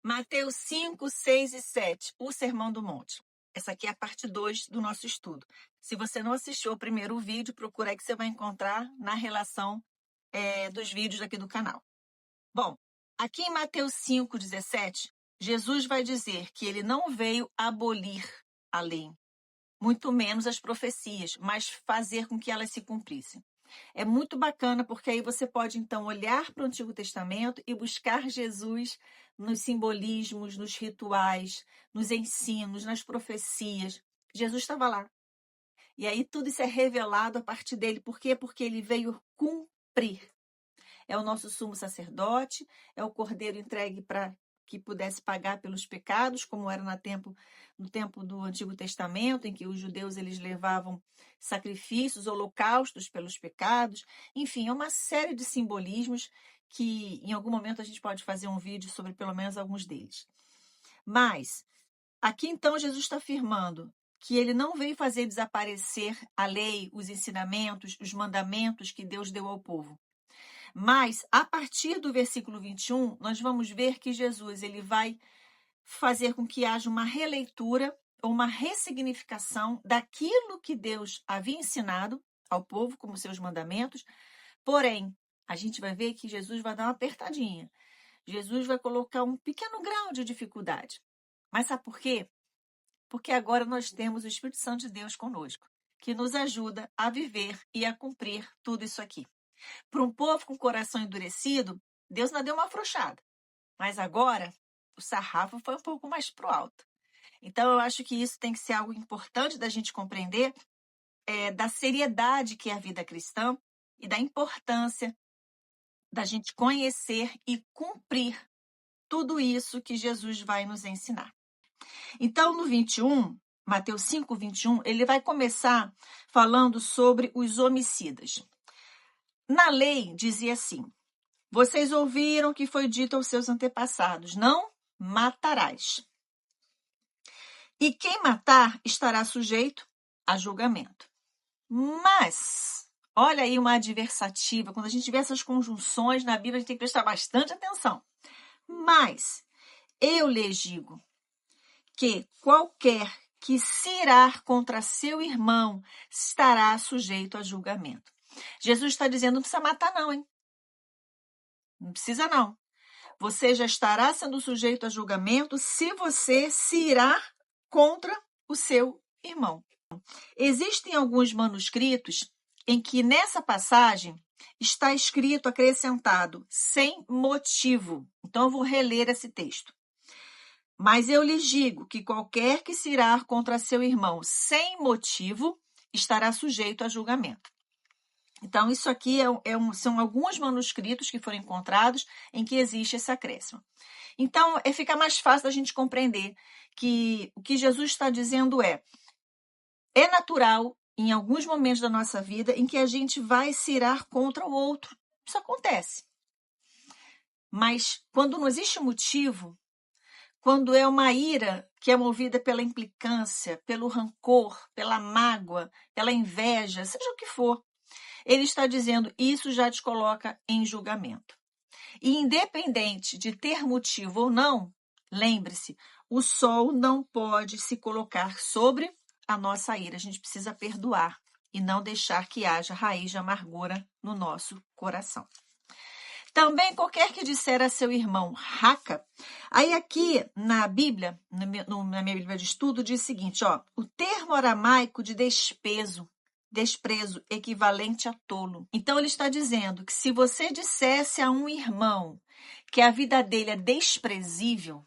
Mateus 5, 6 e 7, o Sermão do Monte. Essa aqui é a parte 2 do nosso estudo. Se você não assistiu ao primeiro vídeo, procura aí que você vai encontrar na relação dos vídeos aqui do canal. Bom, aqui em Mateus 5, 17, Jesus vai dizer que ele não veio abolir a lei, muito menos as profecias, mas fazer com que elas se cumprissem. É muito bacana porque aí você pode então olhar para o Antigo Testamento e buscar Jesus nos simbolismos, nos rituais, nos ensinos, nas profecias. Jesus estava lá. E aí tudo isso é revelado a partir dele. Por quê? Porque ele veio cumprir. É o nosso sumo sacerdote, é o cordeiro entregue para que pudesse pagar pelos pecados, como era no tempo do Antigo Testamento, em que os judeus eles levavam sacrifícios, holocaustos pelos pecados. Enfim, é uma série de simbolismos que em algum momento a gente pode fazer um vídeo sobre pelo menos alguns deles. Mas aqui então Jesus está afirmando que ele não veio fazer desaparecer a lei, os ensinamentos, os mandamentos que Deus deu ao povo. Mas, a partir do versículo 21, nós vamos ver que Jesus ele vai fazer com que haja uma releitura ou uma ressignificação daquilo que Deus havia ensinado ao povo como seus mandamentos. Porém, a gente vai ver que Jesus vai dar uma apertadinha. Jesus vai colocar um pequeno grau de dificuldade. Mas sabe por quê? Porque agora nós temos o Espírito Santo de Deus conosco, que nos ajuda a viver e a cumprir tudo isso aqui. Para um povo com o coração endurecido, Deus não deu uma afrouxada. Mas agora, o sarrafo foi um pouco mais pro alto. Então, eu acho que isso tem que ser algo importante da gente compreender, da seriedade que é a vida cristã e da importância da gente conhecer e cumprir tudo isso que Jesus vai nos ensinar. Então, no 21, Mateus 5, 21, ele vai começar falando sobre os homicidas. Na lei, dizia assim: vocês ouviram que foi dito aos seus antepassados, não matarás. E quem matar estará sujeito a julgamento. Mas, olha aí uma adversativa, quando a gente vê essas conjunções na Bíblia, a gente tem que prestar bastante atenção. Mas, eu lhes digo que qualquer que se irar contra seu irmão estará sujeito a julgamento. Jesus está dizendo, não precisa matar não, hein? Não precisa não. Você já estará sendo sujeito a julgamento se você se irar contra o seu irmão. Existem alguns manuscritos em que nessa passagem está escrito, acrescentado, sem motivo. Então eu vou reler esse texto. Mas eu lhes digo que qualquer que se irar contra seu irmão sem motivo estará sujeito a julgamento. Então, isso aqui são alguns manuscritos que foram encontrados em que existe esse acréscimo. Então, fica mais fácil da gente compreender que o que Jesus está dizendo é natural, em alguns momentos da nossa vida, em que a gente vai se irar contra o outro. Isso acontece. Mas, quando não existe motivo, quando é uma ira que é movida pela implicância, pelo rancor, pela mágoa, pela inveja, seja o que for, ele está dizendo, isso já te coloca em julgamento. E independente de ter motivo ou não, lembre-se, o sol não pode se colocar sobre a nossa ira. A gente precisa perdoar e não deixar que haja raiz de amargura no nosso coração. Também qualquer que disser a seu irmão, raca, aí aqui na Bíblia, na minha Bíblia de estudo, diz o seguinte, o termo aramaico de desprezo equivalente a tolo. Então, ele está dizendo que se você dissesse a um irmão que a vida dele é desprezível,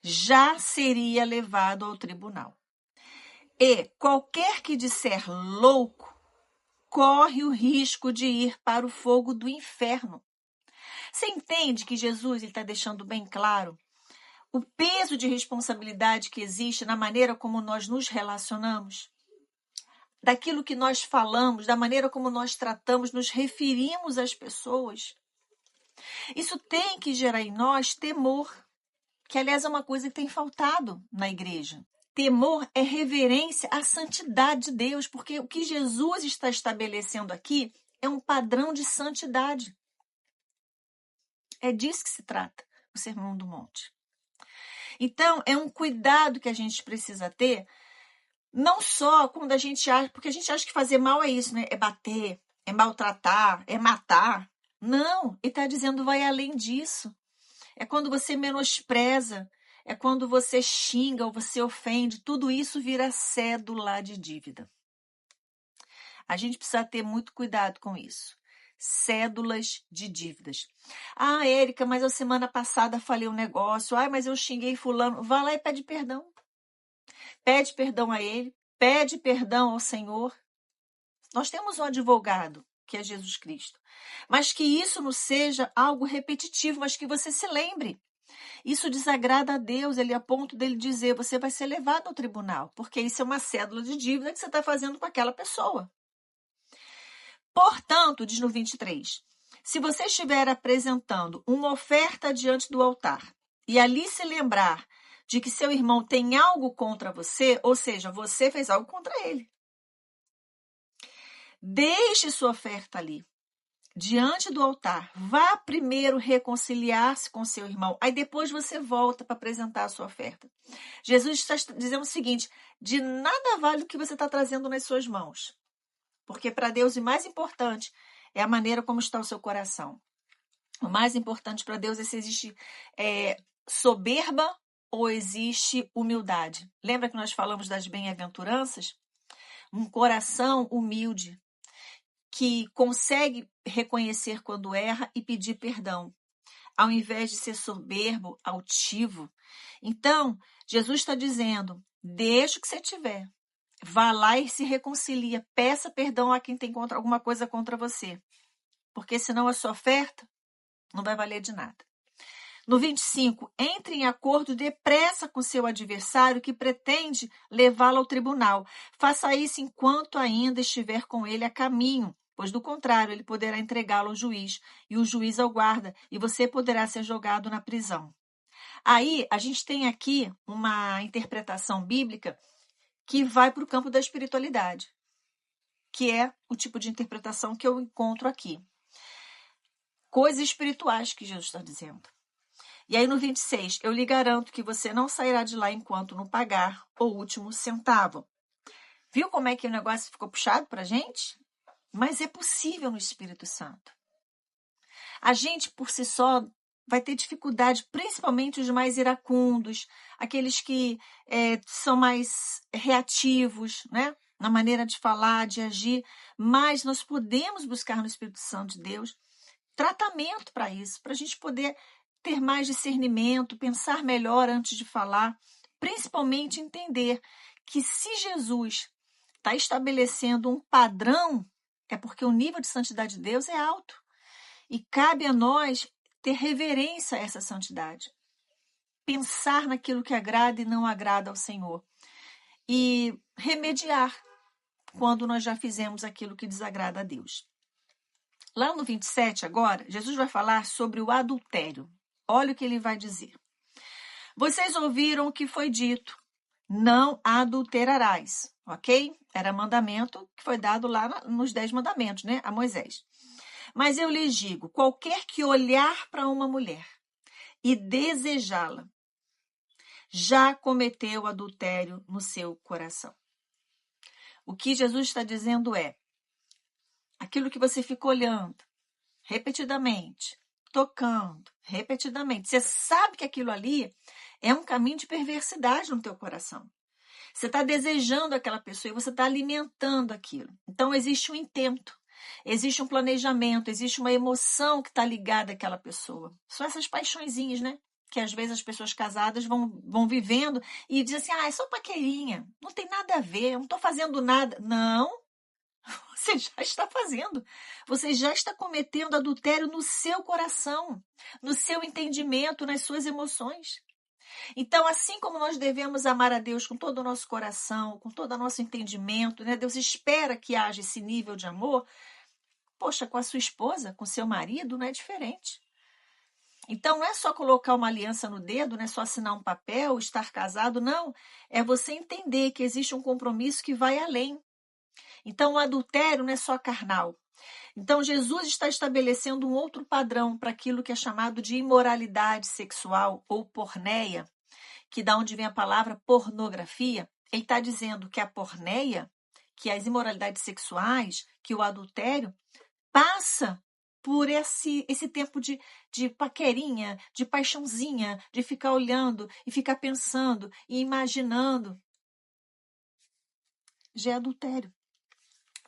já seria levado ao tribunal. E qualquer que disser louco, corre o risco de ir para o fogo do inferno. Você entende que Jesus está deixando bem claro o peso de responsabilidade que existe na maneira como nós nos relacionamos? Daquilo que nós falamos, da maneira como nós tratamos, nos referimos às pessoas. Isso tem que gerar em nós temor, que aliás é uma coisa que tem faltado na igreja. Temor é reverência à santidade de Deus, porque o que Jesus está estabelecendo aqui é um padrão de santidade. É disso que se trata o Sermão do Monte. Então, é um cuidado que a gente precisa ter, não só quando a gente acha, porque a gente acha que fazer mal é isso, né? É bater, é maltratar, é matar. Não, ele está dizendo vai além disso. É quando você menospreza, é quando você xinga ou você ofende, tudo isso vira cédula de dívida. A gente precisa ter muito cuidado com isso. Cédulas de dívidas. Ah, Érica, mas a semana passada falei um negócio. Ah, mas eu xinguei fulano. Vá lá e pede perdão. Pede perdão a ele. Pede perdão ao Senhor. Nós temos um advogado, que é Jesus Cristo. Mas que isso não seja algo repetitivo, mas que você se lembre. Isso desagrada a Deus, ele a ponto dele dizer, você vai ser levado ao tribunal, porque isso é uma cédula de dívida que você está fazendo com aquela pessoa. Portanto, diz no 23, se você estiver apresentando uma oferta diante do altar e ali se lembrar de que seu irmão tem algo contra você, ou seja, você fez algo contra ele, deixe sua oferta ali, diante do altar. Vá primeiro reconciliar-se com seu irmão, aí depois você volta para apresentar a sua oferta. Jesus está dizendo o seguinte, de nada vale o que você está trazendo nas suas mãos. Porque para Deus o mais importante é a maneira como está o seu coração. O mais importante para Deus é se existe soberba ou existe humildade. Lembra que nós falamos das bem-aventuranças? Um coração humilde, que consegue reconhecer quando erra e pedir perdão, ao invés de ser soberbo, altivo. Então, Jesus está dizendo, deixa o que você tiver. Vá lá e se reconcilia. Peça perdão a quem tem alguma coisa contra você. Porque senão a sua oferta não vai valer de nada. No 25, entre em acordo depressa com seu adversário que pretende levá-lo ao tribunal. Faça isso enquanto ainda estiver com ele a caminho, pois do contrário ele poderá entregá-lo ao juiz e o juiz ao guarda e você poderá ser jogado na prisão. Aí a gente tem aqui uma interpretação bíblica que vai para o campo da espiritualidade, que é o tipo de interpretação que eu encontro aqui. Coisas espirituais que Jesus está dizendo. E aí no 26, eu lhe garanto que você não sairá de lá enquanto não pagar o último centavo. Viu como é que o negócio ficou puxado para a gente? Mas é possível no Espírito Santo. A gente, por si só, vai ter dificuldade, principalmente os mais iracundos, aqueles que são mais reativos, né? Na maneira de falar, de agir, mas nós podemos buscar no Espírito Santo de Deus tratamento para isso, para a gente poder ter mais discernimento, pensar melhor antes de falar, principalmente entender que se Jesus está estabelecendo um padrão, é porque o nível de santidade de Deus é alto. E cabe a nós ter reverência a essa santidade. Pensar naquilo que agrada e não agrada ao Senhor. E remediar quando nós já fizemos aquilo que desagrada a Deus. Lá no 27 agora, Jesus vai falar sobre o adultério. Olha o que ele vai dizer. Vocês ouviram o que foi dito. Não adulterarás, ok? Era mandamento que foi dado lá nos 10 mandamentos, né? A Moisés. Mas eu lhes digo, qualquer que olhar para uma mulher e desejá-la, já cometeu adultério no seu coração. O que Jesus está dizendo é, aquilo que você fica olhando repetidamente, tocando repetidamente, você sabe que aquilo ali é um caminho de perversidade no teu coração. Você está desejando aquela pessoa e você está alimentando aquilo. Então, existe um intento. Existe um planejamento, existe uma emoção que está ligada àquela pessoa. São essas paixõezinhas, né? Que às vezes as pessoas casadas vão vivendo e dizem assim, é só paquerinha, não tem nada a ver, eu não estou fazendo nada. Não, você já está fazendo. Você já está cometendo adultério no seu coração, no seu entendimento, nas suas emoções. Então, assim como nós devemos amar a Deus com todo o nosso coração, com todo o nosso entendimento, né? Deus espera que haja esse nível de amor. Poxa, com a sua esposa, com seu marido, não é diferente. Então, não é só colocar uma aliança no dedo, não é só assinar um papel, estar casado, não. É você entender que existe um compromisso que vai além. Então, o adultério não é só carnal. Então, Jesus está estabelecendo um outro padrão para aquilo que é chamado de imoralidade sexual ou porneia, que da onde vem a palavra pornografia. Ele está dizendo que a porneia, que as imoralidades sexuais, que o adultério, passa por esse tempo de paquerinha, de paixãozinha, de ficar olhando e ficar pensando e imaginando. Já é adultério.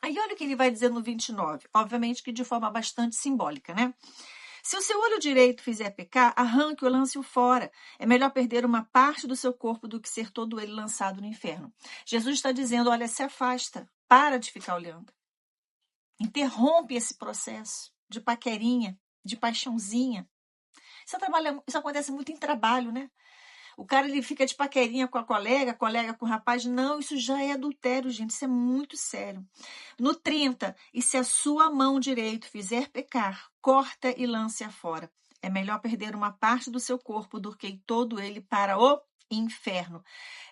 Aí olha o que ele vai dizer no 29, obviamente que de forma bastante simbólica, né? Se o seu olho direito fizer pecar, arranque-o e lance-o fora. É melhor perder uma parte do seu corpo do que ser todo ele lançado no inferno. Jesus está dizendo, olha, se afasta, para de ficar olhando. Interrompe esse processo de paquerinha, de paixãozinha. Isso acontece muito em trabalho, né? O cara ele fica de paquerinha com a colega com o rapaz. Não, isso já é adultério, gente. Isso é muito sério. No 30, e se a sua mão direita fizer pecar, corta e lance-a fora. É melhor perder uma parte do seu corpo do que todo ele para o inferno.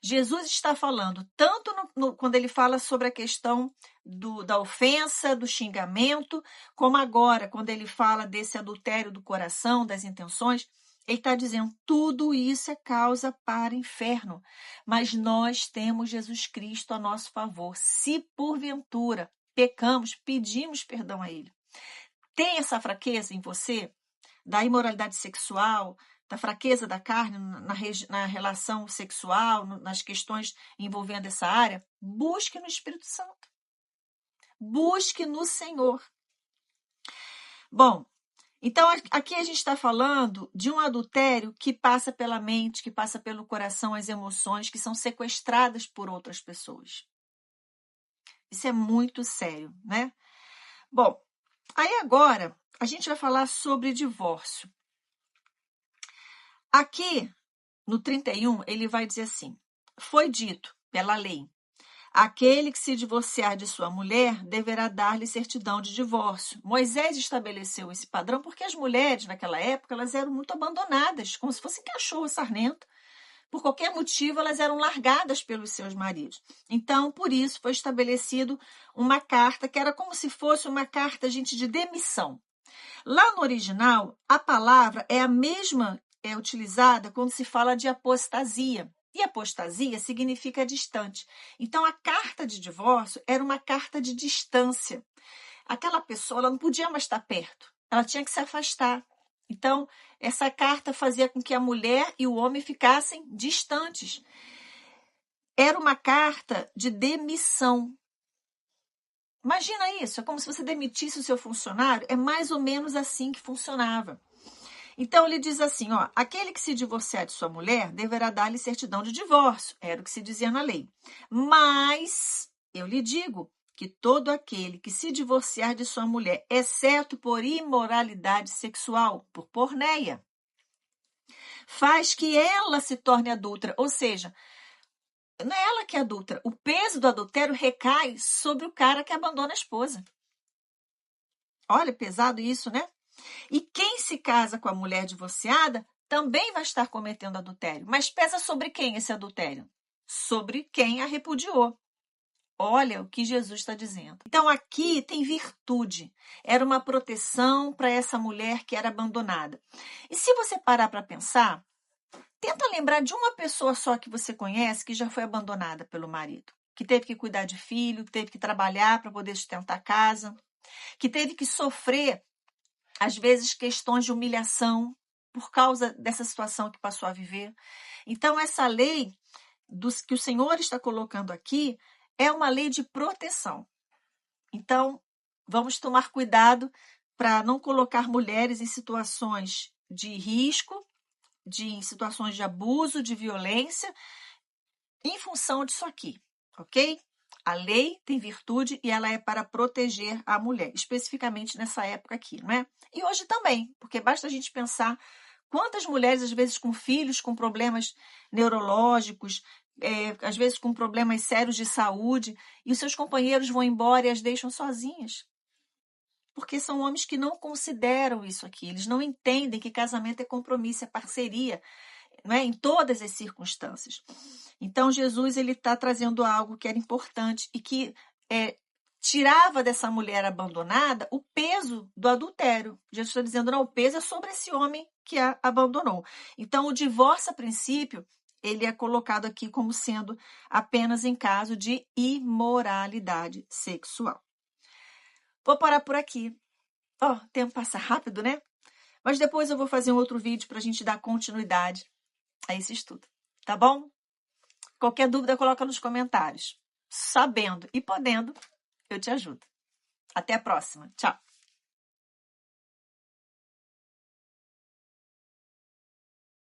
Jesus está falando, tanto quando ele fala sobre a questão da ofensa, do xingamento, como agora, quando ele fala desse adultério do coração, das intenções. Ele está dizendo, tudo isso é causa para o inferno, mas nós temos Jesus Cristo a nosso favor. Se porventura pecamos, pedimos perdão a Ele. Tem essa fraqueza em você, da imoralidade sexual, da fraqueza da carne na relação sexual, nas questões envolvendo essa área? Busque no Espírito Santo. Busque no Senhor. Bom, então, aqui a gente está falando de um adultério que passa pela mente, que passa pelo coração, as emoções, que são sequestradas por outras pessoas. Isso é muito sério, né? Bom, aí agora a gente vai falar sobre divórcio. Aqui, no 31, ele vai dizer assim, foi dito pela lei, aquele que se divorciar de sua mulher deverá dar-lhe certidão de divórcio. Moisés estabeleceu esse padrão porque as mulheres, naquela época, elas eram muito abandonadas, como se fossem cachorro sarnento. Por qualquer motivo, elas eram largadas pelos seus maridos. Então, por isso, foi estabelecido uma carta que era como se fosse uma carta, gente, de demissão. Lá no original, a palavra é a mesma, é utilizada quando se fala de apostasia. E apostasia significa distante. Então, a carta de divórcio era uma carta de distância. Aquela pessoa ela não podia mais estar perto, ela tinha que se afastar. Então, essa carta fazia com que a mulher e o homem ficassem distantes. Era uma carta de demissão. Imagina isso, é como se você demitisse o seu funcionário, é mais ou menos assim que funcionava. Então, ele diz assim, ó, aquele que se divorciar de sua mulher deverá dar-lhe certidão de divórcio, era o que se dizia na lei. Mas, eu lhe digo que todo aquele que se divorciar de sua mulher, exceto por imoralidade sexual, por porneia, faz que ela se torne adúltera, ou seja, não é ela que é adúltera, o peso do adultério recai sobre o cara que abandona a esposa. Olha, pesado isso, né? E quem se casa com a mulher divorciada também vai estar cometendo adultério. Mas pesa sobre quem esse adultério? Sobre quem a repudiou. Olha o que Jesus está dizendo. Então aqui tem virtude. Era uma proteção para essa mulher que era abandonada. E se você parar para pensar, tenta lembrar de uma pessoa só que você conhece que já foi abandonada pelo marido. Que teve que cuidar de filho, teve que trabalhar para poder sustentar a casa. Que teve que sofrer às vezes, questões de humilhação por causa dessa situação que passou a viver. Então, essa lei que o Senhor está colocando aqui é uma lei de proteção. Então, vamos tomar cuidado para não colocar mulheres em situações de risco, em situações de abuso, de violência, em função disso aqui, ok? A lei tem virtude e ela é para proteger a mulher, especificamente nessa época aqui, não é? E hoje também, porque basta a gente pensar quantas mulheres, às vezes com filhos, com problemas neurológicos, às vezes com problemas sérios de saúde, e os seus companheiros vão embora e as deixam sozinhas. Porque são homens que não consideram isso aqui, eles não entendem que casamento é compromisso, é parceria, não é? Em todas as circunstâncias. Então, Jesus ele está trazendo algo que era importante e que tirava dessa mulher abandonada o peso do adultério. Jesus está dizendo, não, o peso é sobre esse homem que a abandonou. Então, o divórcio, a princípio, ele é colocado aqui como sendo apenas em caso de imoralidade sexual. Vou parar por aqui. Ó, o tempo passa rápido, né? Mas depois eu vou fazer um outro vídeo para a gente dar continuidade a esse estudo, tá bom? Qualquer dúvida, coloca nos comentários. Sabendo e podendo, eu te ajudo. Até a próxima. Tchau.